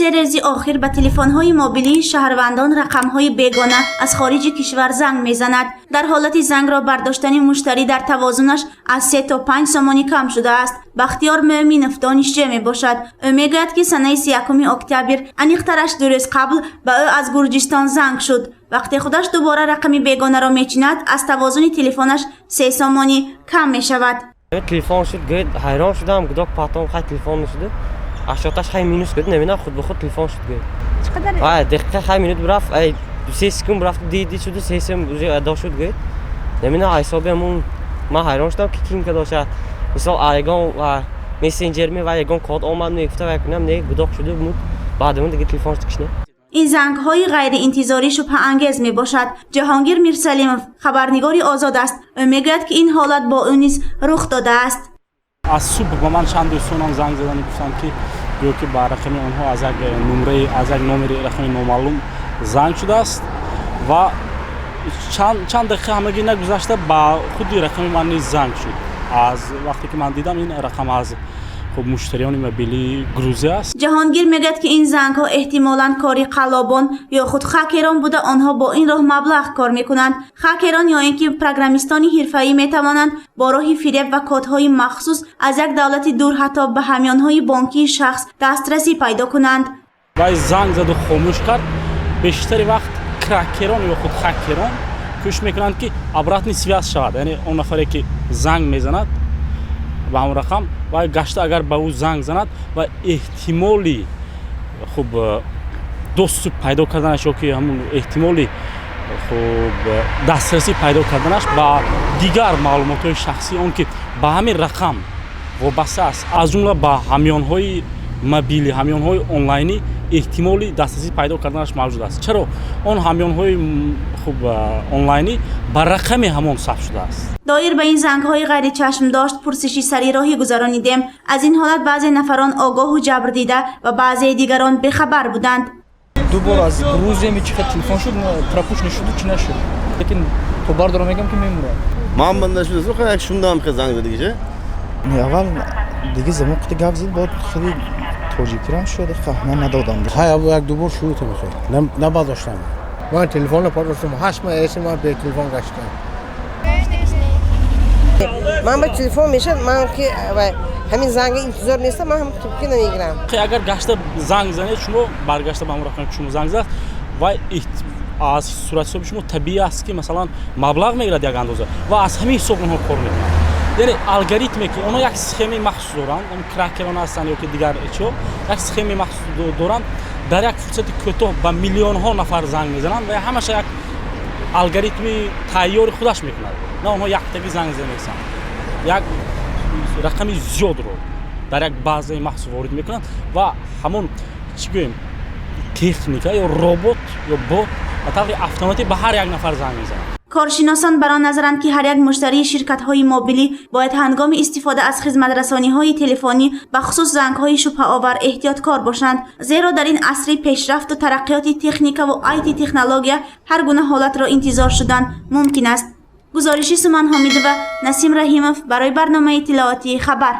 روز آخر به تلفن‌های موبیلی شهروندان رقم‌های بیگانه از خارج کشور زنگ می‌زند. در حالت زنگ را برداشتن مشتری در توازنش از 3 تا 5 سامانی کم شده است. بختیار مومنوف دانشجو میباشد. او میگوید که سنه 31 اکتبر انیخترش 2 روز قبل به او از گرجستان زنگ شد. وقتی خودش دوباره رقم بیگانه را میچیند از توازن تلفنش 3 سامانی کم میشود. تلفن شد گفت حیران شدم گفتم پاتون خیلی تلفن شده. اشتاش خیلی مینوس کرد نمیدونم خود به خود تلفن شد گفت. چقدر؟ دقیقه خیلی مینوت برفت. 3 سکند برفت دید شد 3 سکند ادا شد گفت. نمیدونم حسابمون ما حیران شدم که کیم که داشت. مثلا آیگان و مسنجر می و یگان کد آمد میگفته و کنم نه گداخ شده بود. بعدمون دیگه تلفنش کشنه. این زنگ‌های غیر انتظاری شبه انگیز می باشد. جهانگیر میرسلیموف خبرنگاری آزاد است. او میگوید که این حالت با او نیز رخ داده است. از صبح به من چند دوستانم زنگ زدن گفتن که گویا که با رقم آنها از یک نمره رقم نامعلوم زنگ شده است و چند دقیقه همگی نگذشته با خود رقم من نیز زنگ شد. از وقتی که من دیدم این رقم از مشتریان موبیلی گروزی است. جهانگیر میگوید که این زنگ‌ها احتمالاً کاری قلابان یا خود خکران بوده. آنها با این راه مبلغ کار میکنند. خکران یا اینکه پروگرامیستان حرفه‌ای میتوانند با راه فریب و کدهای مخصوص از یک دولت دور حتی به همیانهای بانکی شخص دسترسی پیدا کنند. وای زنگ زد و خاموش کرد. بیشتر وقت کرکران یا خود خکران کوشش میکنند که обратный связь شود. یعنی اون نفری که زنگ میزند به همون رقم و گشته اگر به او زنگ زند و احتمالی خوب دوست پیدا کردنش یا که همون احتمالی خوب دسترسی پیدا کردنش با دیگر معلومات شخصی اون که به همین رقم وابسته است از جمله با همیانهای موبیلی همیانهای آنلاینی احتمالی دسترسی پیدا کردنش موجود است. چرا اون همیانهای خوب آنلاینی بر رقم همون ثبت شده است. دایر به این زنگ‌های غیر چشم داشت پرسشی سری راهی گذرانیدیم. از این حالت بعضی نفران آگاه و جبر دیده و بعضی دیگران بخبر بودند. دوباره از روزی می چقدر تلفن شد پراپوش نشد و چی نشد. لیکن خبر دارم میگم که میمونم. من بنده شده زو خیلی شوندم که زنگ زدی که اول دیگه زمان وقتی گفت زد بعد خیلی توجیه شده من ندادم. های یک دوبار شروع بخیر نبرداشتم. من تلفن رو پرداختم 8 ماه اسم من به تلفن گشتم. من به تلفن میشد من که همین زنگ انتظار نیستم من هم توپی نمیگیرم. اگر گشته زنگ زنید شما برگشته به همون رقم شما زنگ زد و از صورت حساب شما طبیعی است که مثلا مبلغ میگیرد یک اندازه و از همین حساب اونها کار میکنند. یعنی الگوریتمی که اونها یک سخمی مخصوص دارند اون کرکران هستند یا که دیگر چیو یک سخمی مخصوص دارند در یک فرصت کوتاه با میلیون ها نفر زنگ میزنند و همش یک الگوریتمی تیار خودش میکند. نه اونها یک تکی زنگ زنند یک رقمی زیاد رو در یک بازه مخصوص وارد میکنند و همون چی گوییم تکنیکا یا ربات یا بات به طور اتوماتیک به هر یک نفر زنگ میزنند. کارشناسان بر آن نظرند که هر یک مشتری شرکت‌های موبیلی باید هنگام استفاده از خدمت رسانی‌های تلفنی به خصوص زنگ‌های شبهه آور احتیاطکار باشند، زیرا در این عصر پیشرفت و ترقیات تکنیک و آیتی تکنولوژی هر گونه حالت را انتظار شدن ممکن است. گزارشی سومن حمیدی و نسیم رحیموف برای برنامه اطلاعاتی خبر.